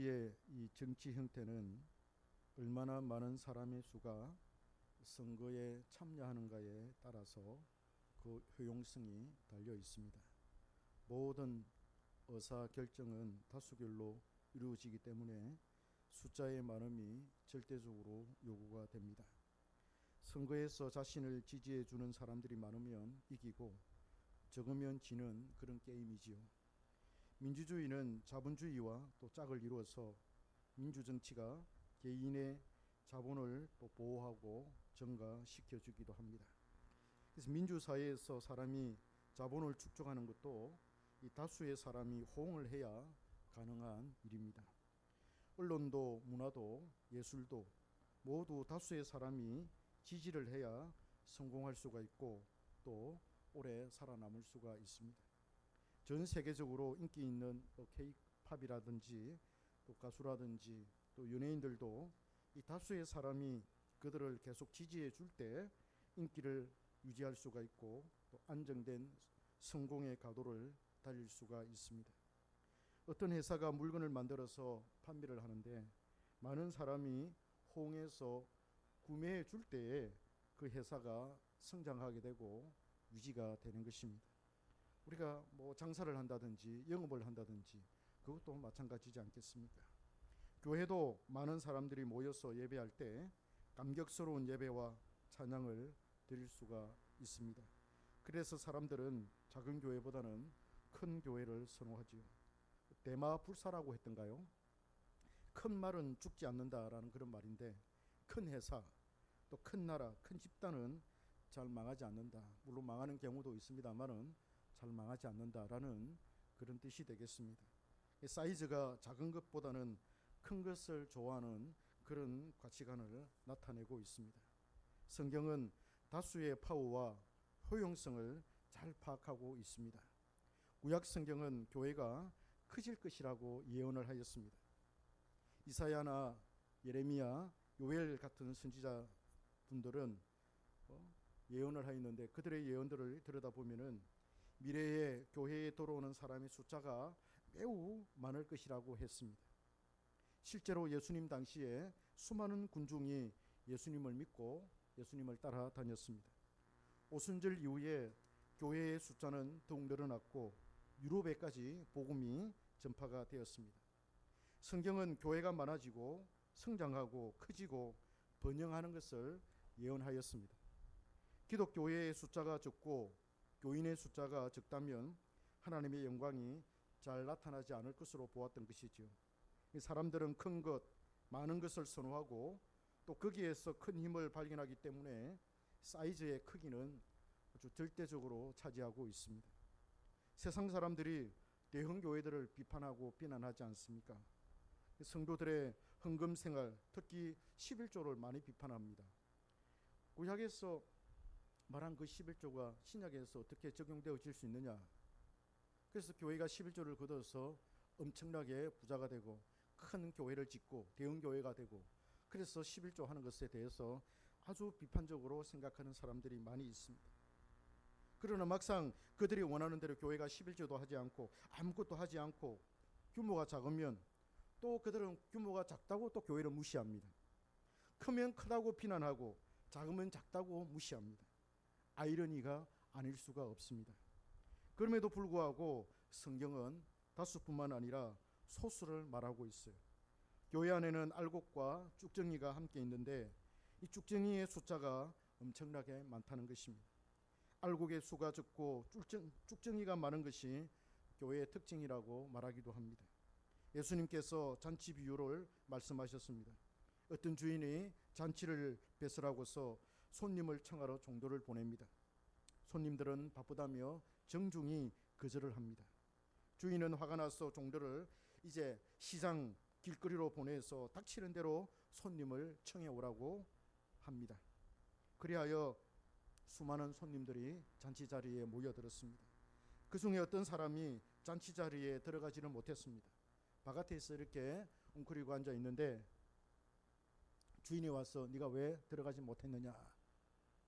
우리의 이 정치 형태는 얼마나 많은 사람의 수가 선거에 참여하는가에 따라서 그 효용성이 달려 있습니다. 모든 의사 결정은 다수결로 이루어지기 때문에 숫자의 많음이 절대적으로 요구가 됩니다. 선거에서 자신을 지지해 주는 사람들이 많으면 이기고 적으면 지는 그런 게임이지요. 민주주의는 자본주의와 또 짝을 이루어서 민주정치가 개인의 자본을 또 보호하고 증가시켜 주기도 합니다. 그래서 민주사회에서 사람이 자본을 축적하는 것도 이 다수의 사람이 호응을 해야 가능한 일입니다. 언론도 문화도 예술도 모두 다수의 사람이 지지를 해야 성공할 수가 있고 또 오래 살아남을 수가 있습니다. 전 세계적으로 인기 있는 K-팝이라든지 또 가수라든지 또 연예인들도 이 다수의 사람이 그들을 계속 지지해 줄 때 인기를 유지할 수가 있고 또 안정된 성공의 가도를 달릴 수가 있습니다. 어떤 회사가 물건을 만들어서 판매를 하는데 많은 사람이 호응해서 구매해 줄 때에 그 회사가 성장하게 되고 유지가 되는 것입니다. 우리가 뭐 장사를 한다든지 영업을 한다든지 그것도 마찬가지지 않겠습니까? 교회도 많은 사람들이 모여서 예배할 때 감격스러운 예배와 찬양을 드릴 수가 있습니다. 그래서 사람들은 작은 교회보다는 큰 교회를 선호하지요. 대마 불사라고 했던가요? 큰 말은 죽지 않는다라는 그런 말인데 큰 회사 또 큰 나라 큰 집단은 잘 망하지 않는다. 물론 망하는 경우도 있습니다만은 잘 망하지 않는다라는 그런 뜻이 되겠습니다. 사이즈가 작은 것보다는 큰 것을 좋아하는 그런 가치관을 나타내고 있습니다. 성경은 다수의 파워와 효용성을 잘 파악하고 있습니다. 구약 성경은 교회가 커질 것이라고 예언을 하였습니다. 이사야나 예레미야, 요엘 같은 선지자 분들은 예언을 하였는데 그들의 예언들을 들여다보면은 미래에 교회에 들어오는 사람의 숫자가 매우 많을 것이라고 했습니다. 실제로 예수님 당시에 수많은 군중이 예수님을 믿고 예수님을 따라 다녔습니다. 오순절 이후에 교회의 숫자는 더욱 늘어났고 유럽에까지 복음이 전파가 되었습니다. 성경은 교회가 많아지고 성장하고 커지고 번영하는 것을 예언하였습니다. 기독교회의 숫자가 적고 교인의 숫자가 적다면 하나님의 영광이 잘 나타나지 않을 것으로 보았던 것이지요. 사람들은 큰 것, 많은 것을 선호하고 또 거기에서 큰 힘을 발견하기 때문에 사이즈의 크기는 아주 절대적으로 차지하고 있습니다. 세상 사람들이 대형 교회들을 비판하고 비난하지 않습니까? 성도들의 헌금 생활, 특히 11조를 많이 비판합니다. 구약에서 말한 그 11조가 신약에서 어떻게 적용되어질 수 있느냐? 그래서 교회가 11조를 걷어서 엄청나게 부자가 되고 큰 교회를 짓고 대형 교회가 되고 그래서 11조 하는 것에 대해서 아주 비판적으로 생각하는 사람들이 많이 있습니다. 그러나 막상 그들이 원하는 대로 교회가 11조도 하지 않고 아무것도 하지 않고 규모가 작으면 또 그들은 규모가 작다고 또 교회를 무시합니다. 크면 크다고 비난하고 작으면 작다고 무시합니다. 아이러니가 아닐 수가 없습니다. 그럼에도 불구하고 성경은 다수뿐만 아니라 소수를 말하고 있어요. 교회 안에는 알곡과 쭉정이가 함께 있는데 이 쭉정이의 숫자가 엄청나게 많다는 것입니다. 알곡의 수가 적고 쭉정이가 많은 것이 교회의 특징이라고 말하기도 합니다. 예수님께서 잔치 비유를 말씀하셨습니다. 어떤 주인이 잔치를 베풀라고서 손님을 청하러 종도를 보냅니다. 손님들은 바쁘다며 정중히 거절을 합니다. 주인은 화가 나서 종도를 이제 시장 길거리로 보내서 닥치는 대로 손님을 청해 오라고 합니다. 그리하여 수많은 손님들이 잔치 자리에 모여들었습니다. 그 중에 어떤 사람이 잔치 자리에 들어가지는 못했습니다. 바깥에서 이렇게 웅크리고 앉아 있는데 주인이 와서 네가 왜 들어가지 못했느냐?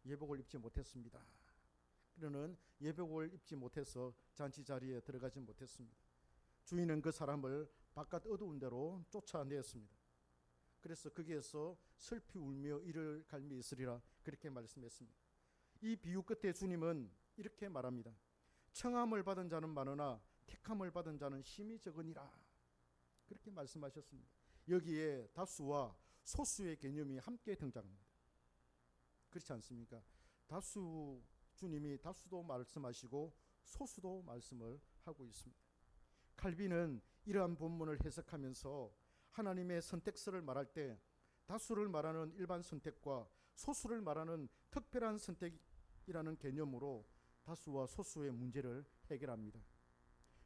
예복을 입지 못했습니다. 그는 예복을 입지 못해서 잔치 자리에 들어가지 못했습니다. 주인은 그 사람을 바깥 어두운 데로 쫓아내었습니다. 그래서 거기에서 슬피 울며 이를 갈미 있으리라 그렇게 말씀했습니다. 이 비유 끝에 주님은 이렇게 말합니다. 청함을 받은 자는 많으나 택함을 받은 자는 심히 적으니라 그렇게 말씀하셨습니다. 여기에 다수와 소수의 개념이 함께 등장합니다. 그렇지 않습니까? 다수, 주님이 다수도 말씀하시고 소수도 말씀을 하고 있습니다. 칼빈은 이러한 본문을 해석하면서 하나님의 선택설을 말할 때 다수를 말하는 일반 선택과 소수를 말하는 특별한 선택이라는 개념으로 다수와 소수의 문제를 해결합니다.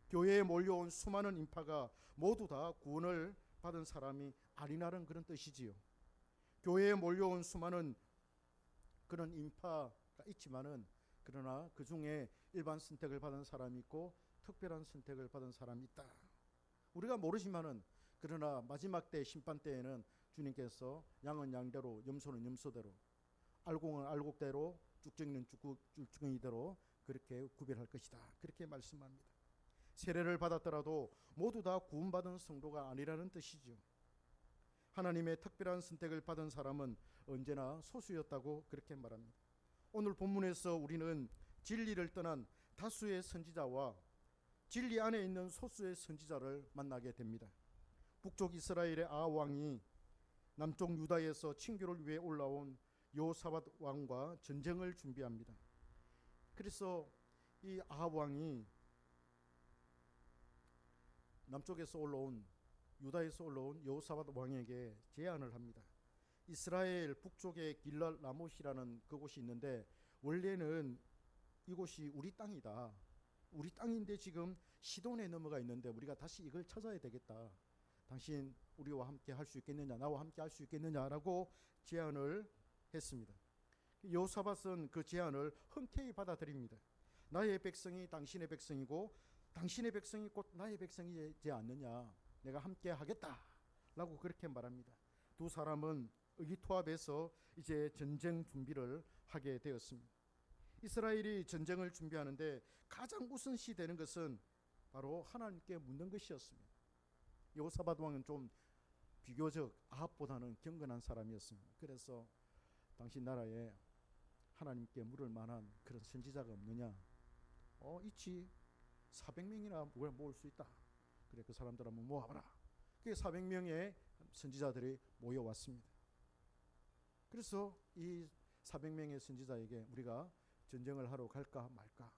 교회에 몰려온 수많은 인파가 모두 다 구원을 받은 사람이 아니라는 그런 뜻이지요. 교회에 몰려온 수많은 그런 인파가 있지만은 그러나 그 중에 일반 선택을 받은 사람이 있고 특별한 선택을 받은 사람이 있다. 우리가 모르지만은 그러나 마지막 때 심판 때에는 주님께서 양은 양대로 염소는 염소대로 알곡은 알곡대로 쭉정이는 쭉정이대로 그렇게 구별할 것이다. 그렇게 말씀합니다. 세례를 받았더라도 모두 다 구원받은 성도가 아니라는 뜻이죠. 하나님의 특별한 선택을 받은 사람은 언제나 소수였다고 그렇게 말합니다. 오늘 본문에서 우리는 진리를 떠난 다수의 선지자와 진리 안에 있는 소수의 선지자를 만나게 됩니다. 북쪽 이스라엘의 아합 왕이 남쪽 유다에서 친교를 위해 올라온 여호사밧 왕과 전쟁을 준비합니다. 그래서 이 아합 왕이 남쪽에서 올라온 유다에서 올라온 여호사밧 왕에게 제안을 합니다. 이스라엘 북쪽에 길랏 라못이라는 그곳이 있는데 원래는 이곳이 우리 땅이다. 우리 땅인데 지금 시돈에 넘어가 있는데 우리가 다시 이걸 찾아야 되겠다. 당신 우리와 함께 할 수 있겠느냐, 나와 함께 할 수 있겠느냐라고 제안을 했습니다. 여호사밧은 그 제안을 흔쾌히 받아들입니다. 나의 백성이 당신의 백성이고 당신의 백성이 곧 나의 백성이지 않느냐, 내가 함께 하겠다라고 그렇게 말합니다. 두 사람은 의기투합해서 이제 전쟁 준비를 하게 되었습니다. 이스라엘이 전쟁을 준비하는데 가장 우선시 되는 것은 바로 하나님께 묻는 것이었습니다. 여호사밧 왕은 좀 비교적 아합보다는 경건한 사람이었습니다. 그래서 당신 나라에 하나님께 물을 만한 그런 선지자가 없느냐? 있지. 400명이나 모을 수 있다. 그래 그 사람들 한번 모아봐라. 그게 400명의 선지자들이 모여왔습니다. 그래서 이 400명의 선지자에게 우리가 전쟁을 하러 갈까 말까,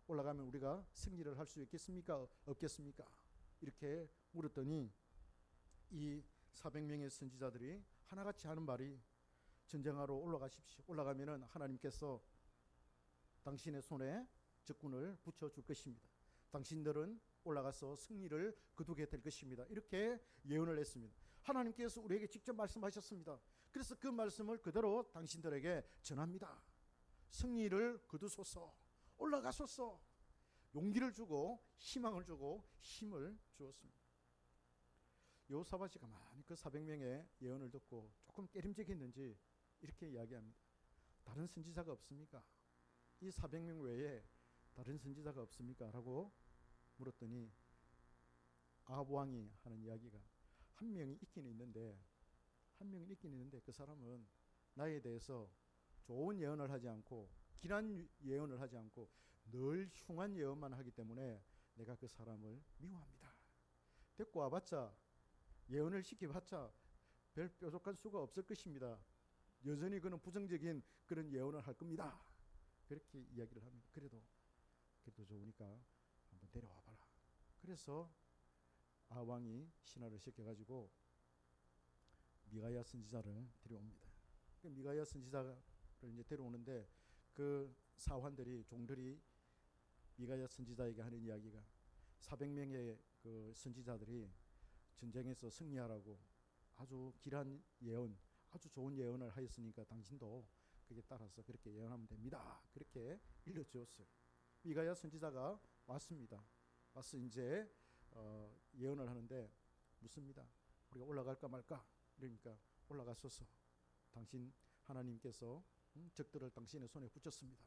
올라가면 우리가 승리를 할 수 있겠습니까? 없겠습니까? 이렇게 물었더니 이 400명의 선지자들이 하나같이 하는 말이 전쟁하러 올라가십시오. 올라가면은 하나님께서 당신의 손에 적군을 붙여줄 것입니다. 당신들은 올라가서 승리를 거두게 될 것입니다. 이렇게 예언을 했습니다. 하나님께서 우리에게 직접 말씀하셨습니다. 그래서 그 말씀을 그대로 당신들에게 전합니다. 승리를 거두소서, 올라가소서, 용기를 주고 희망을 주고 힘을 주었습니다. 여호사밧이 가만히 그 400명의 예언을 듣고 조금 깨림직했는지 이렇게 이야기합니다. 다른 선지자가 없습니까? 이 400명 외에 다른 선지자가 없습니까? 라고 물었더니 아합 왕이 하는 이야기가 한 명이 있긴 있는데 그 사람은 나에 대해서 좋은 예언을 하지 않고 길한 예언을 하지 않고 늘 흉한 예언만 하기 때문에 내가 그 사람을 미워합니다. 데리고 와봤자 예언을 시켜봤자 별 뾰족한 수가 없을 것입니다. 여전히 그는 부정적인 그런 예언을 할 겁니다. 그렇게 이야기를 합니다. 그래도 좋으니까 한번 데려와봐라. 그래서 아왕이 신하를 시켜가지고 미가야 선지자를 데려옵니다. 미가야 선지자를 이제 데려오는데 그 사환들이, 종들이 미가야 선지자에게 하는 이야기가 400명의 그 선지자들이 전쟁에서 승리하라고 아주 길한 예언, 아주 좋은 예언을 하였으니까 당신도 그게 따라서 그렇게 예언하면 됩니다. 그렇게 일러주었어요. 미가야 선지자가 왔습니다. 와서 이제 예언을 하는데 묻습니다. 우리가 올라갈까 말까? 그러니까 올라가소서. 당신 하나님께서 적들을 당신의 손에 붙였습니다.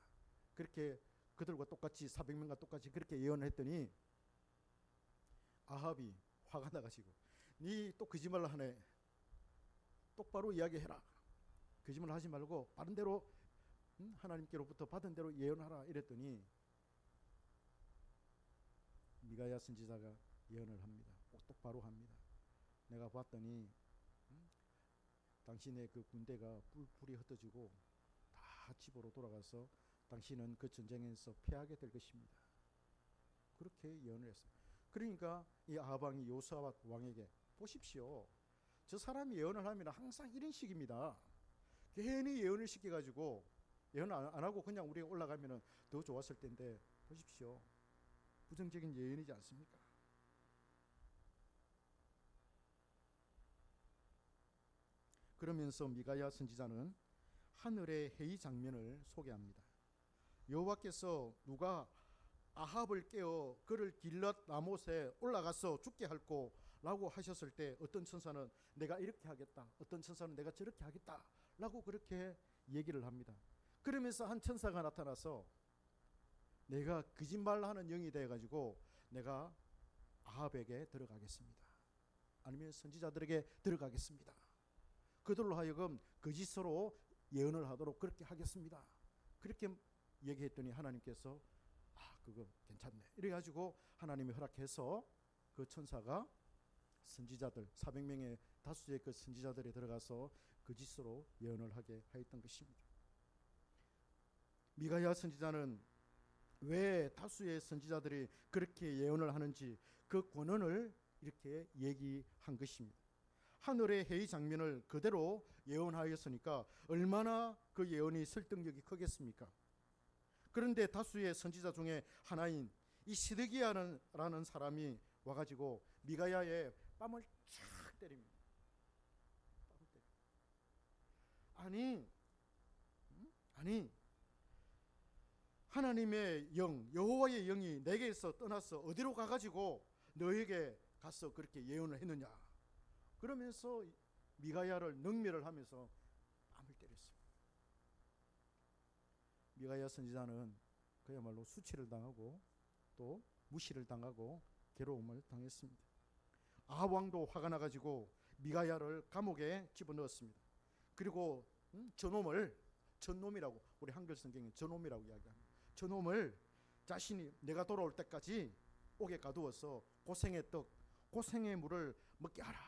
그렇게 그들과 똑같이 400명과 똑같이 그렇게 예언을 했더니 아합이 화가 나가지고 니 또 거짓말을 하네. 똑바로 이야기해라. 거짓말 하지 말고 바른 대로 하나님께로부터 받은 대로 예언하라 이랬더니 미가야 선지자가 예언을 합니다. 똑바로 합니다. 내가 봤더니 당신의 그 군대가 불이 흩어지고 다 집으로 돌아가서 당신은 그 전쟁에서 패하게 될 것입니다. 그렇게 예언을 했어요. 그러니까 이 아합 왕이 여호사밧 왕에게 보십시오. 저 사람이 예언을 하면 항상 이런 식입니다. 괜히 예언을 시켜가지고 예언 안 하고 그냥 우리가 올라가면 더 좋았을 텐데 보십시오. 부정적인 예언이지 않습니까? 그러면서 미가야 선지자는 하늘의 회의 장면을 소개합니다. 여호와께서 누가 아합을 깨어 그를 길랏 라못에 올라가서 죽게 할꼬 라고 하셨을 때 어떤 천사는 내가 이렇게 하겠다, 어떤 천사는 내가 저렇게 하겠다 라고 그렇게 얘기를 합니다. 그러면서 한 천사가 나타나서 내가 거짓말하는 영이 되어가지고 내가 아합에게 들어가겠습니다. 아니면 선지자들에게 들어가겠습니다. 그들로 하여금 거짓으로 예언을 하도록 그렇게 하겠습니다. 그렇게 얘기했더니 하나님께서 그거 괜찮네 이래가지고 하나님이 허락해서 그 천사가 선지자들 400명의 다수의 그 선지자들이 들어가서 거짓으로 예언을 하게 하였던 것입니다. 미가야 선지자는 왜 다수의 선지자들이 그렇게 예언을 하는지 그 권한을 이렇게 얘기한 것입니다. 하늘의 회의 장면을 그대로 예언하였으니까 얼마나 그 예언이 설득력이 크겠습니까? 그런데 다수의 선지자 중에 하나인 이 시드기야라는 사람이 와가지고 미가야의 뺨을 쫙 때립니다. 아니 하나님의 영 여호와의 영이 내게서 떠나서 어디로 가가지고 너에게 가서 그렇게 예언을 했느냐 그러면서 미가야를 능멸을 하면서 뺨을 때렸습니다. 미가야 선지자는 그야말로 수치를 당하고 또 무시를 당하고 괴로움을 당했습니다. 아합 왕도 화가 나가지고 미가야를 감옥에 집어넣었습니다. 그리고 저놈을 전놈이라고 우리 한글 성경에 저놈이라고 이야기합니다. 저놈을 자신이 내가 돌아올 때까지 옥에 가두어서 고생의 떡 고생의 물을 먹게 하라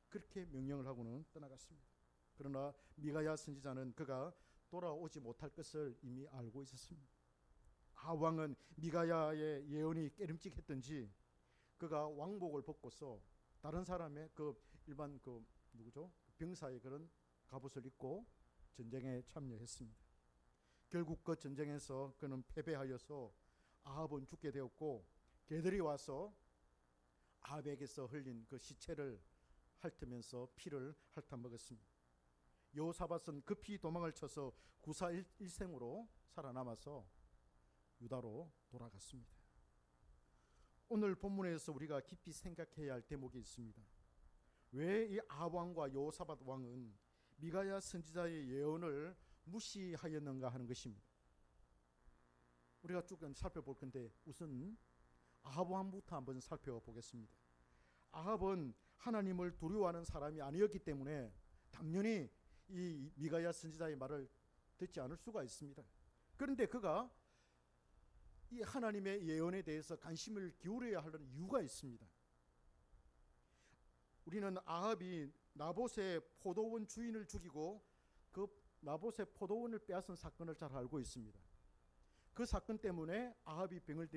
그렇게 명령을 하고는 떠나갔습니다. 그러나 미가야 선지자는 그가 돌아오지 못할 것을 이미 알고 있었습니다. 아합 왕은 미가야의 예언이 깨름직했던지 그가 왕복을 벗고서 다른 사람의 그 일반 그 누구죠? 병사의 그런 갑옷을 입고 전쟁에 참여했습니다. 결국 그 전쟁에서 그는 패배하여서 아합은 죽게 되었고 개들이 와서 아합에게서 흘린 그 시체를 핥으면서 피를 핥아 먹었습니다. 여호사밧은 급히 도망을 쳐서 구사일생으로 살아남아서 유다로 돌아갔습니다. 오늘 본문에서 우리가 깊이 생각해야 할 대목이 있습니다. 왜 이 아합 왕과 여호사밧 왕은 미가야 선지자의 예언을 무시하였는가 하는 것입니다. 우리가 쭉 살펴볼 건데 우선 아합 왕부터 한번 살펴보겠습니다. 아합은 하나님을 두려워하는 사람이 아니었기 때문에 당연히 이 미가야 선지자의 말을 듣지 않을 수가 있습니다. 그런데 그가 이 하나님의 예언에 대해서 관심을 기울여야 하는 이유가 있습니다. 우리는 아합이 나봇의 포도원 주인을 죽이고 그 나봇의 포도원을 빼앗은 사건을 잘 알고 있습니다. 그 사건 때문에 아합이 병이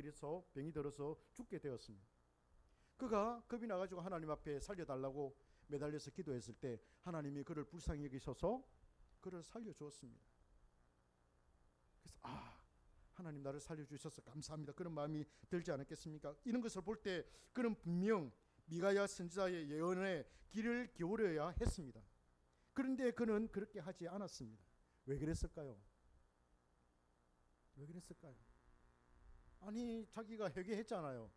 들어서 죽게 되었습니다. 그가 겁이 나가지고 하나님 앞에 살려달라고 매달려서 기도했을 때 하나님이 그를 불쌍히 여기셔서 그를 살려주었습니다. 그래서 하나님 나를 살려주셔서 감사합니다 그런 마음이 들지 않았겠습니까? 이런 것을 볼 때 그는 분명 미가야 선지자의 예언에 귀를 기울여야 했습니다. 그런데 그는 그렇게 하지 않았습니다. 왜 그랬을까요? 아니 자기가 회개했잖아요.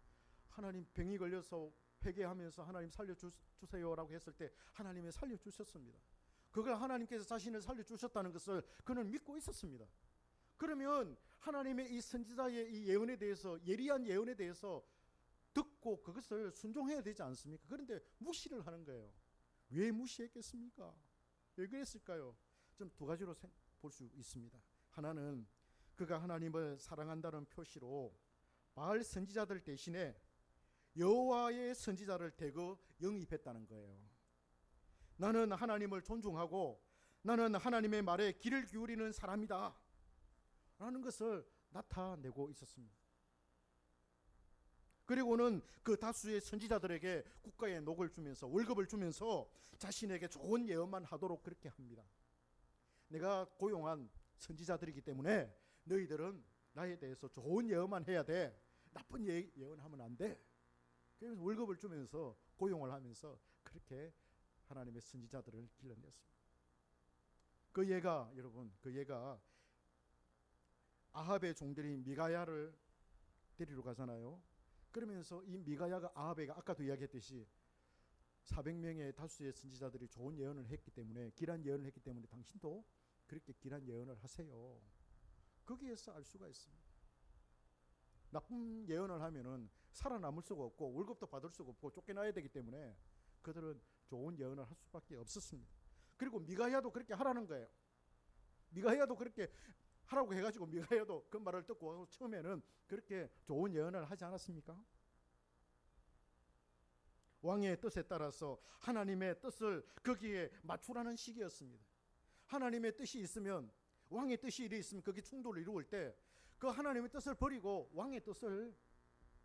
하나님 병이 걸려서 회개하면서 하나님 살려주세요라고 했을 때 하나님이 살려주셨습니다. 그걸 하나님께서 자신을 살려주셨다는 것을 그는 믿고 있었습니다. 그러면 하나님의 이 선지자의 이 예언에 대해서 예리한 예언에 대해서 듣고 그것을 순종해야 되지 않습니까? 그런데 무시를 하는 거예요. 왜 무시했겠습니까? 왜 그랬을까요? 좀 두 가지로 볼 수 있습니다. 하나는 그가 하나님을 사랑한다는 표시로 바알 선지자들 대신에 여호와의 선지자를 대거 영입했다는 거예요. 나는 하나님을 존중하고 나는 하나님의 말에 귀를 기울이는 사람이다 라는 것을 나타내고 있었습니다. 그리고는 그 다수의 선지자들에게 국가의 녹을 주면서 월급을 주면서 자신에게 좋은 예언만 하도록 그렇게 합니다. 내가 고용한 선지자들이기 때문에 너희들은 나에 대해서 좋은 예언만 해야 돼. 나쁜 예언하면 안 돼. 그래서 월급을 주면서 고용을 하면서 그렇게 하나님의 선지자들을 길러냈습니다. 그 예가 여러분, 그 예가 아합의 종들이 미가야를 데리러 가잖아요. 그러면서 이 미가야가 아합에게 아까도 이야기했듯이 400명의 다수의 선지자들이 좋은 예언을 했기 때문에, 길한 예언을 했기 때문에 당신도 그렇게 길한 예언을 하세요. 거기에서 알 수가 있습니다. 나쁜 예언을 하면은 살아남을 수가 없고 월급도 받을 수가 없고 쫓겨나야 되기 때문에 그들은 좋은 예언을 할 수밖에 없었습니다. 그리고 미가야도 그렇게 하라는 거예요. 미가야도 그렇게 하라고 해가지고 미가야도 그 말을 듣고 처음에는 그렇게 좋은 예언을 하지 않았습니까? 왕의 뜻에 따라서 하나님의 뜻을 거기에 맞추라는 시기였습니다. 하나님의 뜻이 있으면, 왕의 뜻이 있으면 그게 충돌을 이루을 때 그 하나님의 뜻을 버리고 왕의 뜻을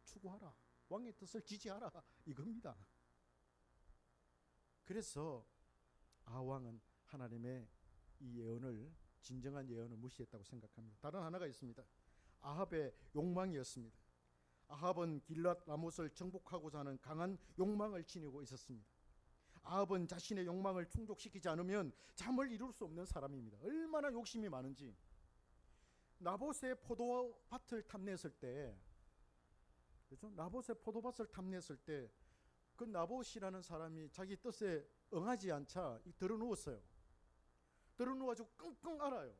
추구하라, 왕의 뜻을 지지하라, 이겁니다. 그래서 아왕은 하나님의 이 예언을, 진정한 예언을 무시했다고 생각합니다. 다른 하나가 있습니다. 아합의 욕망이었습니다. 아합은 길랏 라못을 정복하고자 하는 강한 욕망을 지니고 있었습니다. 아합은 자신의 욕망을 충족시키지 않으면 잠을 이룰 수 없는 사람입니다. 얼마나 욕심이 많은지. 나봇의 포도밭을 탐냈을 때, 그렇죠? 나봇의 포도밭을 탐냈을 때 그 나봇이라는 사람이 자기 뜻에 응하지 않자 들어누웠어요. 들어누워가지고 끙끙 앓아요.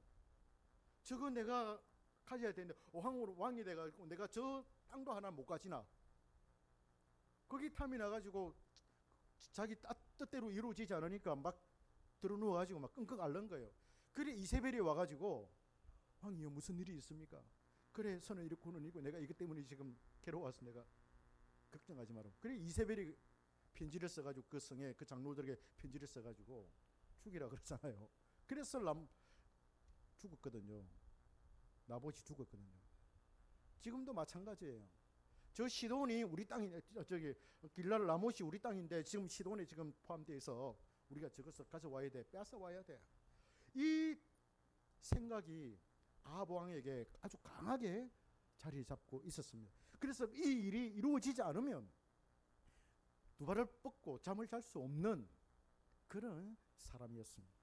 저거 내가 가져야 되는데 왕이 돼가지고 내가 저 땅도 하나 못 가지나. 거기 탐이 나가지고 자기 뜻대로 이루어지지 않으니까 막 들어누워가지고 막 끙끙 앓는 거예요. 그래 이세벨이 와가지고 왕이여 무슨 일이 있습니까? 그래 선은 이렇고는 이고 내가 이것 때문에 지금 괴로워서 내가 걱정하지 마라. 그래 이세벨이 편지를 써가지고 그 성에 그 장로들에게 편지를 써가지고 죽이라 그러잖아요. 그래서 죽었거든요. 나봇이 죽었거든요. 지금도 마찬가지예요. 저 시돈이 우리 땅이, 저기 길랏 라못이 우리 땅인데 지금 시돈에 지금 포함되어서 우리가 저것을 가져와야 돼, 뺏어 와야 돼. 이 생각이 아합 왕에게 아주 강하게 자리 잡고 있었습니다. 그래서 이 일이 이루어지지 않으면 두 발을 뻗고 잠을 잘 수 없는 그런 사람이었습니다.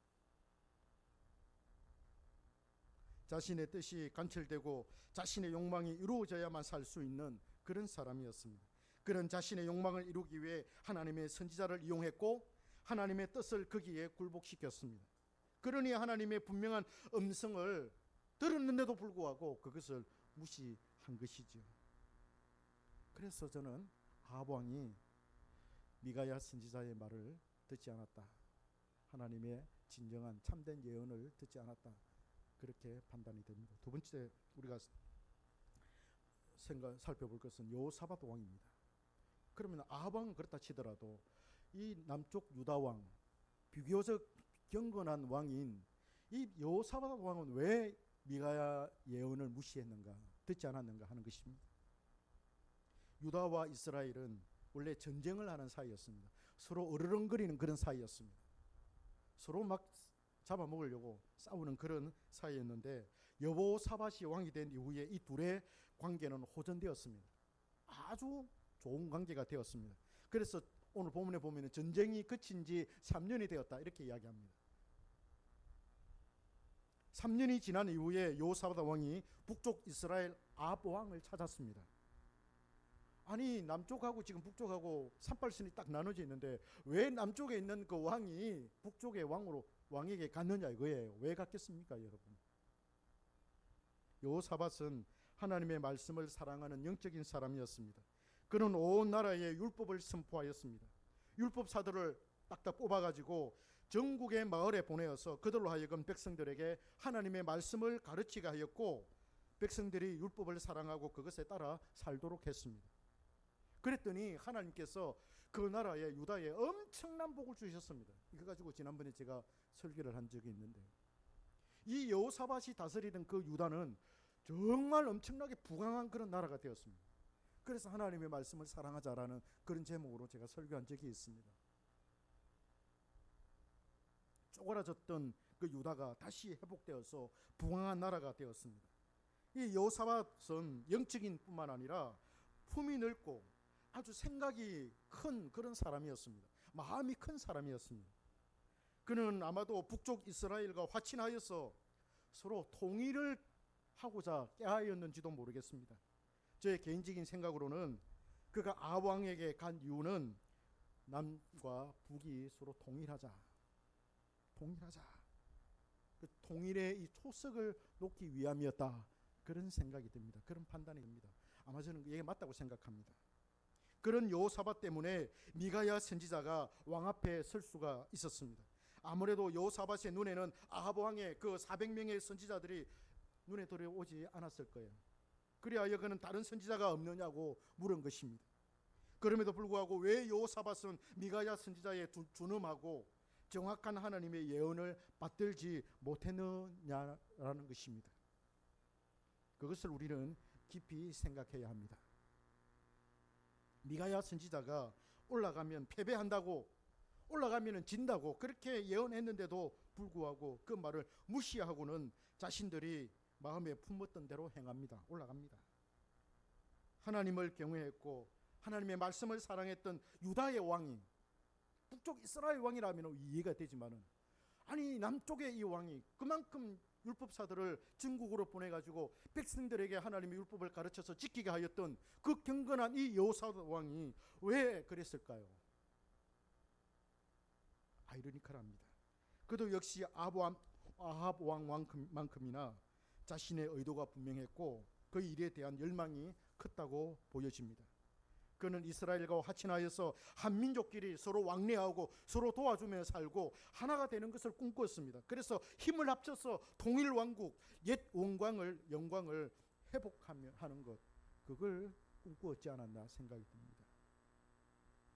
자신의 뜻이 관철되고 자신의 욕망이 이루어져야만 살 수 있는 그런 사람이었습니다. 그는 자신의 욕망을 이루기 위해 하나님의 선지자를 이용했고 하나님의 뜻을 거기에 굴복시켰습니다. 그러니 하나님의 분명한 음성을 들었는데도 불구하고 그것을 무시한 것이죠. 그래서 저는 아합 왕이 미가야 선지자의 말을 듣지 않았다, 하나님의 진정한 참된 예언을 듣지 않았다, 그렇게 판단이 됩니다. 두 번째 우리가 살펴볼 것은 여호사밧 왕입니다. 그러면 아합 왕은 그렇다 치더라도 이 남쪽 유다 왕, 비교적 경건한 왕인 이 여호사밧 왕은 왜 미가야 예언을 무시했는가, 듣지 않았는가 하는 것입니다. 유다와 이스라엘은 원래 전쟁을 하는 사이였습니다. 서로 으르렁거리는 그런 사이였습니다. 서로 막 잡아먹으려고 싸우는 그런 사이였는데 여호사밧이 왕이 된 이후에 이 둘의 관계는 호전되었습니다. 아주 좋은 관계가 되었습니다. 그래서 오늘 본문에 보면 전쟁이 그친 지 3년이 되었다 이렇게 이야기합니다. 3년이 지난 이후에 여호사밧 왕이 북쪽 이스라엘 아합 왕을 찾았습니다. 아니 남쪽하고 지금 북쪽하고 산발선이 딱 나눠져 있는데 왜 남쪽에 있는 그 왕이 북쪽의 왕에게 갔느냐 이거예요. 왜 갔겠습니까 여러분? 여호사밧은 하나님의 말씀을 사랑하는 영적인 사람이었습니다. 그는 온 나라에 율법을 선포하였습니다. 율법사들을 딱딱 뽑아가지고 전국의 마을에 보내어서 그들로 하여금 백성들에게 하나님의 말씀을 가르치게 하였고, 백성들이 율법을 사랑하고 그것에 따라 살도록 했습니다. 그랬더니 하나님께서 그 나라에, 유다에 엄청난 복을 주셨습니다. 이거 가지고 지난번에 제가 설교를 한 적이 있는데요, 이 여호사밧이 다스리던 그 유다는 정말 엄청나게 부강한 그런 나라가 되었습니다. 그래서 하나님의 말씀을 사랑하자라는 그런 제목으로 제가 설교한 적이 있습니다. 쪼그라졌던 그 유다가 다시 회복되어서 부강한 나라가 되었습니다. 이 여호사밧은 영적인 뿐만 아니라 품이 넓고 아주 생각이 큰 그런 사람이었습니다. 마음이 큰 사람이었습니다. 그는 아마도 북쪽 이스라엘과 화친하여서 서로 통일을 하고자 깨하였는지도 모르겠습니다. 제 개인적인 생각으로는 그가 아합 왕에게 간 이유는 남과 북이 서로 통일하자, 그 통일의 이 초석을 놓기 위함이었다, 그런 생각이 듭니다. 그런 판단이 듭니다. 아마 저는 이게 맞다고 생각합니다. 그런 여호사밧 때문에 미가야 선지자가 왕 앞에 설 수가 있었습니다. 아무래도 여호사밧의 눈에는 아합 왕의 그 400명의 선지자들이 눈에 들어오지 않았을 거예요. 그리하여 그는 다른 선지자가 없느냐고 물은 것입니다. 그럼에도 불구하고 왜 여호사밧은 미가야 선지자의 준엄하고 정확한 하나님의 예언을 받들지 못했느냐라는 것입니다. 그것을 우리는 깊이 생각해야 합니다. 미가야 선지자가 올라가면 패배한다고, 올라가면 진다고 그렇게 예언했는데도 불구하고 그 말을 무시하고는 자신들이 마음에 품었던 대로 행합니다. 올라갑니다. 하나님을 경외했고 하나님의 말씀을 사랑했던 유다의 왕이, 북쪽 이스라엘 왕이라면 이해가 되지만은, 아니 남쪽의 이 왕이 그만큼 율법사들을 전국으로 보내가지고 백성들에게 하나님의 율법을 가르쳐서 지키게 하였던 그 경건한 이 여호사밧 왕이 왜 그랬을까요? 아이러니컬합니다. 그도 역시 아합 왕만큼이나 자신의 의도가 분명했고 그 일에 대한 열망이 컸다고 보여집니다. 그는 이스라엘과 화친하여서 한민족끼리 서로 왕래하고 서로 도와주며 살고 하나가 되는 것을 꿈꿨습니다. 그래서 힘을 합쳐서 통일 왕국, 옛 영광을 회복하며 하는 것, 그걸 꿈꾸었지 않았나 생각이 듭니다.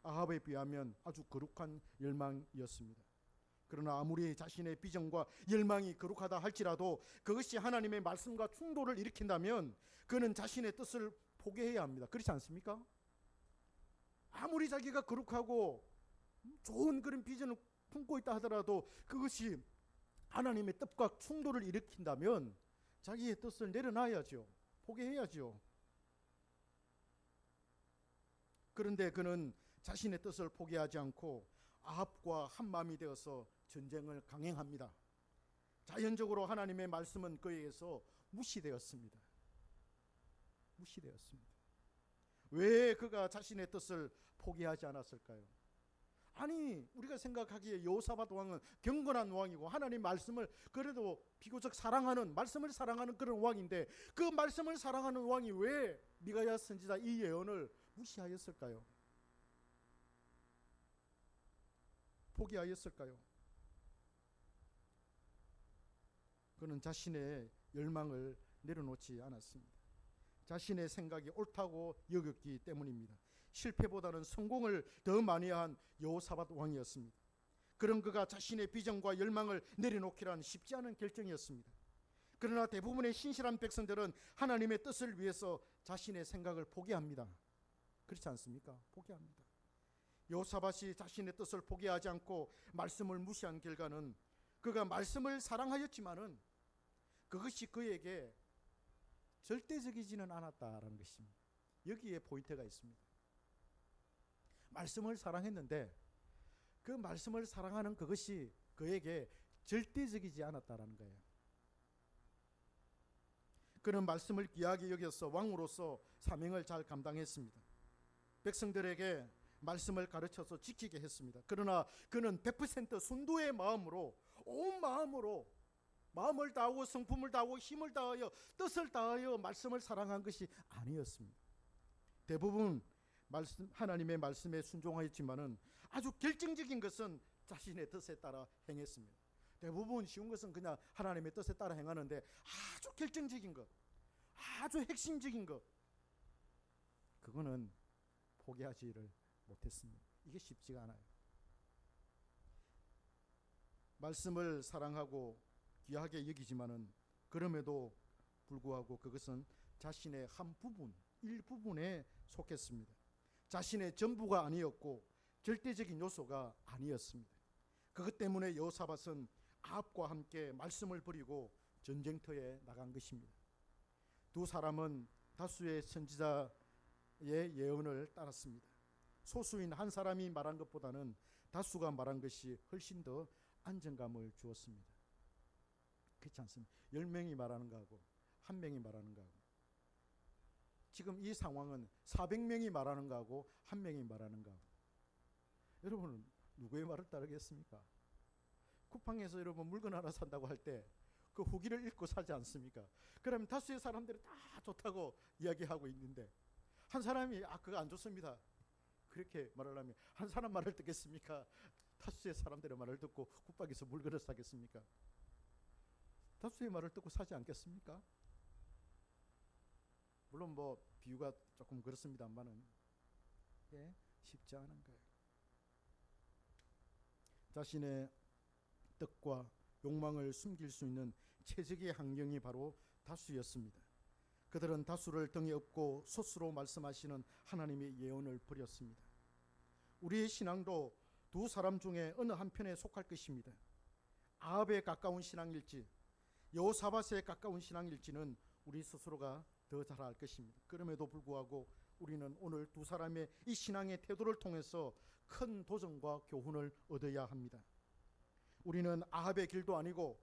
아합에 비하면 아주 거룩한 열망이었습니다. 그러나 아무리 자신의 비전과 열망이 거룩하다 할지라도 그것이 하나님의 말씀과 충돌을 일으킨다면 그는 자신의 뜻을 포기해야 합니다. 그렇지 않습니까? 아무리 자기가 거룩하고 좋은 그런 비전을 품고 있다 하더라도 그것이 하나님의 뜻과 충돌을 일으킨다면 자기의 뜻을 내려놔야죠. 포기해야죠. 그런데 그는 자신의 뜻을 포기하지 않고 아합과 한 마음이 되어서 전쟁을 강행합니다. 자연적으로 하나님의 말씀은 그에게서 무시되었습니다. 왜 그가 자신의 뜻을 포기하지 않았을까요? 아니 우리가 생각하기에 여호사밧 왕은 경건한 왕이고 하나님 말씀을 그래도 비교적 사랑하는, 말씀을 사랑하는 그런 왕인데 그 말씀을 사랑하는 왕이 왜 미가야 선지자 이 예언을 무시하였을까요? 포기하였을까요? 그는 자신의 열망을 내려놓지 않았습니다. 자신의 생각이 옳다고 여겼기 때문입니다. 실패보다는 성공을 더 많이 한 여호사밧 왕이었습니다. 그런 그가 자신의 비전과 열망을 내려놓기란 쉽지 않은 결정이었습니다. 그러나 대부분의 신실한 백성들은 하나님의 뜻을 위해서 자신의 생각을 포기합니다. 그렇지 않습니까? 포기합니다. 여호사밧이 자신의 뜻을 포기하지 않고 말씀을 무시한 결과는 그가 말씀을 사랑하였지만은 그것이 그에게 절대적이지는 않았다라는 것입니다. 여기에 포인트가 있습니다. 말씀을 사랑했는데 그 말씀을 사랑하는 그것이 그에게 절대적이지 않았다라는 거예요. 그는 말씀을 귀하게 여겨서 왕으로서 사명을 잘 감당했습니다. 백성들에게 말씀을 가르쳐서 지키게 했습니다. 그러나 그는 100% 순도의 마음으로, 온 마음으로, 마음을 다하고 성품을 다하고 힘을 다하여 뜻을 다하여 말씀을 사랑한 것이 아니었습니다. 대부분 하나님의 말씀에 순종하였지만은 아주 결정적인 것은 자신의 뜻에 따라 행했습니다. 대부분 쉬운 것은 그냥 하나님의 뜻에 따라 행하는데 아주 결정적인 것, 아주 핵심적인 것, 그거는 포기하지를 못했습니다. 이게 쉽지가 않아요. 말씀을 사랑하고 귀하게 여기지만은 그럼에도 불구하고 그것은 자신의 한 부분, 일부분에 속했습니다. 자신의 전부가 아니었고 절대적인 요소가 아니었습니다. 그것 때문에 여호사밧은 아합과 함께 말씀을 버리고 전쟁터에 나간 것입니다. 두 사람은 다수의 선지자의 예언을 따랐습니다. 소수인 한 사람이 말한 것보다는 다수가 말한 것이 훨씬 더 안정감을 주었습니다. 그렇지 않습니까? 10명이 말하는 거하고 1명이 말하는 거하고, 지금 이 상황은 400명이 말하는 거하고 1명이 말하는 거하고, 여러분은 누구의 말을 따르겠습니까? 쿠팡에서 여러분 물건 하나 산다고 할 때 그 후기를 읽고 사지 않습니까? 그러면 다수의 사람들이 다 좋다고 이야기하고 있는데 한 사람이 그거 안 좋습니다 그렇게 말을 하면 한 사람 말을 듣겠습니까? 다수의 사람들의 말을 듣고 쿠팡에서 물건을 사겠습니까? 다수의 말을 듣고 사지 않겠습니까? 물론 뭐 비유가 조금 그렇습니다만은 쉽지 않은 거예요. 자신의 뜻과 욕망을 숨길 수 있는 최적의 환경이 바로 다수였습니다. 그들은 다수를 등에 업고 소수로 말씀하시는 하나님의 예언을 버렸습니다. 우리의 신앙도 두 사람 중에 어느 한편에 속할 것입니다. 아합에 가까운 신앙일지 여호사밧에 가까운 신앙일지는 우리 스스로가 더 잘 알 것입니다. 그럼에도 불구하고 우리는 오늘 두 사람의 이 신앙의 태도를 통해서 큰 도전과 교훈을 얻어야 합니다. 우리는 아합의 길도 아니고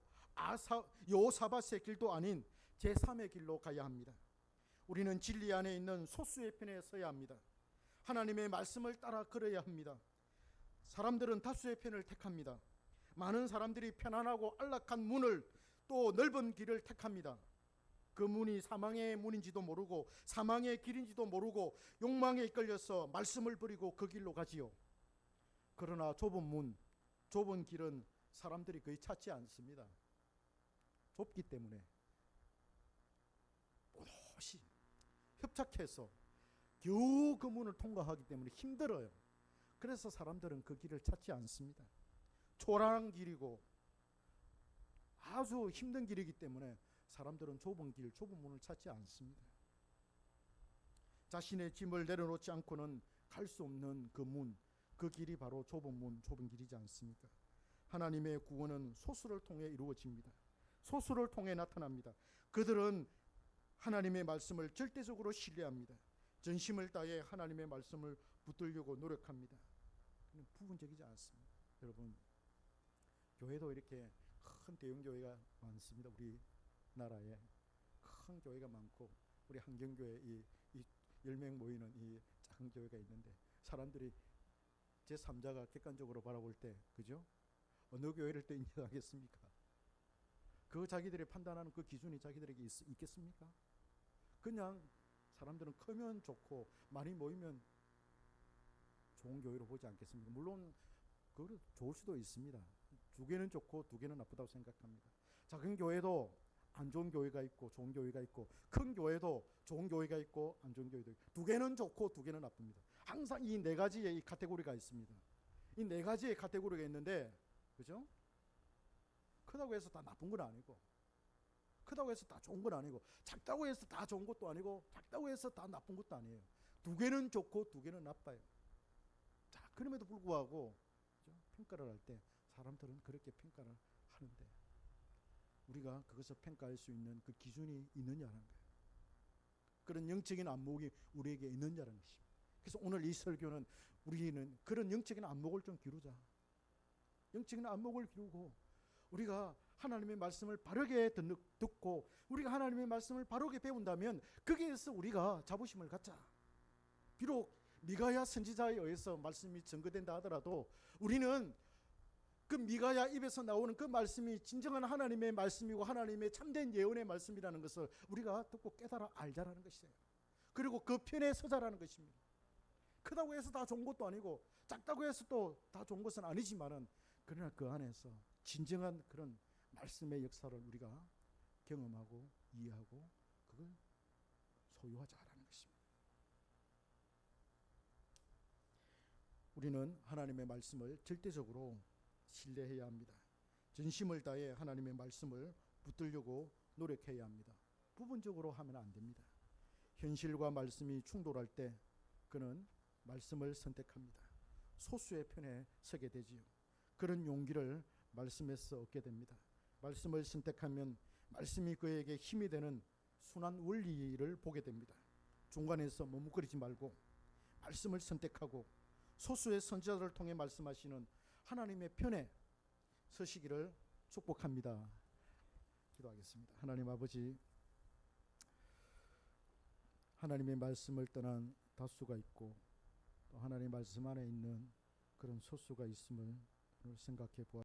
여호사밧의 길도 아닌 제3의 길로 가야 합니다. 우리는 진리 안에 있는 소수의 편에 서야 합니다. 하나님의 말씀을 따라 걸어야 합니다. 사람들은 다수의 편을 택합니다. 많은 사람들이 편안하고 안락한 문을, 또 넓은 길을 택합니다. 그 문이 사망의 문인지도 모르고 사망의 길인지도 모르고 욕망에 이끌려서 말씀을 버리고 그 길로 가지요. 그러나 좁은 문, 좁은 길은 사람들이 거의 찾지 않습니다. 좁기 때문에 오롯이 협착해서 겨우 그 문을 통과하기 때문에 힘들어요. 그래서 사람들은 그 길을 찾지 않습니다. 초라한 길이고 아주 힘든 길이기 때문에 사람들은 좁은 길, 좁은 문을 찾지 않습니다. 자신의 짐을 내려놓지 않고는 갈 수 없는 그 문, 그 길이 바로 좁은 문, 좁은 길이지 않습니까? 하나님의 구원은 소수를 통해 이루어집니다. 소수를 통해 나타납니다. 그들은 하나님의 말씀을 절대적으로 신뢰합니다. 전심을 다해 하나님의 말씀을 붙들려고 노력합니다. 부분적이지 않습니다. 여러분, 교회도 이렇게 큰 대형 교회가 많습니다. 우리 나라에 큰 교회가 많고 우리 한경교회 이 10명 모이는 이 작은 교회가 있는데 사람들이 제3자가 객관적으로 바라볼 때, 그죠? 어느 교회를 또 인정하겠습니까? 그 자기들이 판단하는 그 기준이 자기들에게 있겠습니까? 그냥 사람들은 크면 좋고 많이 모이면 좋은 교회로 보지 않겠습니까? 물론 그 좋을 수도 있습니다. 두 개는 좋고 두 개는 나쁘다고 생각합니다. 작은 교회도 안 좋은 교회가 있고 좋은 교회가 있고, 큰 교회도 좋은 교회가 있고 안 좋은 교회도 있고, 두 개는 좋고 두 개는 나쁩니다. 항상 이 네 가지의 이 카테고리가 있습니다. 이 네 가지의 카테고리가 있는데, 그죠? 크다고 해서 다 나쁜 건 아니고, 크다고 해서 다 좋은 건 아니고, 작다고 해서 다 좋은 것도 아니고, 작다고 해서 다 나쁜 것도 아니에요. 두 개는 좋고 두 개는 나빠요. 자, 그럼에도 불구하고 그죠? 평가를 할 때 사람들은 그렇게 평가를 하는데 우리가 그것을 평가할 수 있는 그 기준이 있느냐는 거예요. 그런 영적인 안목이 우리에게 있느냐는 것입니다. 그래서 오늘 이 설교는 우리는 그런 영적인 안목을 좀 기르자. 영적인 안목을 기르고 우리가 하나님의 말씀을 바르게 듣고 우리가 하나님의 말씀을 바르게 배운다면 거기에서 우리가 자부심을 갖자. 비록 미가야 선지자에 의해서 말씀이 증거된다 하더라도 우리는 그 미가야 입에서 나오는 그 말씀이 진정한 하나님의 말씀이고 하나님의 참된 예언의 말씀이라는 것을 우리가 듣고 깨달아 알자라는 것이에요. 그리고 그 편에 서자라는 것입니다. 크다고 해서 다 좋은 것도 아니고 작다고 해서 또 다 좋은 것은 아니지만은, 그러나 그 안에서 진정한 그런 말씀의 역사를 우리가 경험하고 이해하고 그걸 소유하자라는 것입니다. 우리는 하나님의 말씀을 절대적으로 신뢰해야 합니다. 전심을 다해 하나님의 말씀을 붙들려고 노력해야 합니다. 부분적으로 하면 안 됩니다. 현실과 말씀이 충돌할 때 그는 말씀을 선택합니다. 소수의 편에 서게 되지요. 그런 용기를 말씀에서 얻게 됩니다. 말씀을 선택하면 말씀이 그에게 힘이 되는 순환 원리를 보게 됩니다. 중간에서 머뭇거리지 말고 말씀을 선택하고 소수의 선지자들을 통해 말씀하시는 하나님의 편에 서시기를 축복합니다. 기도하겠습니다. 하나님 아버지, 하나님의 말씀을 떠난 다수가 있고 또 하나님의 말씀 안에 있는 그런 소수가 있음을 생각해 보았습니다.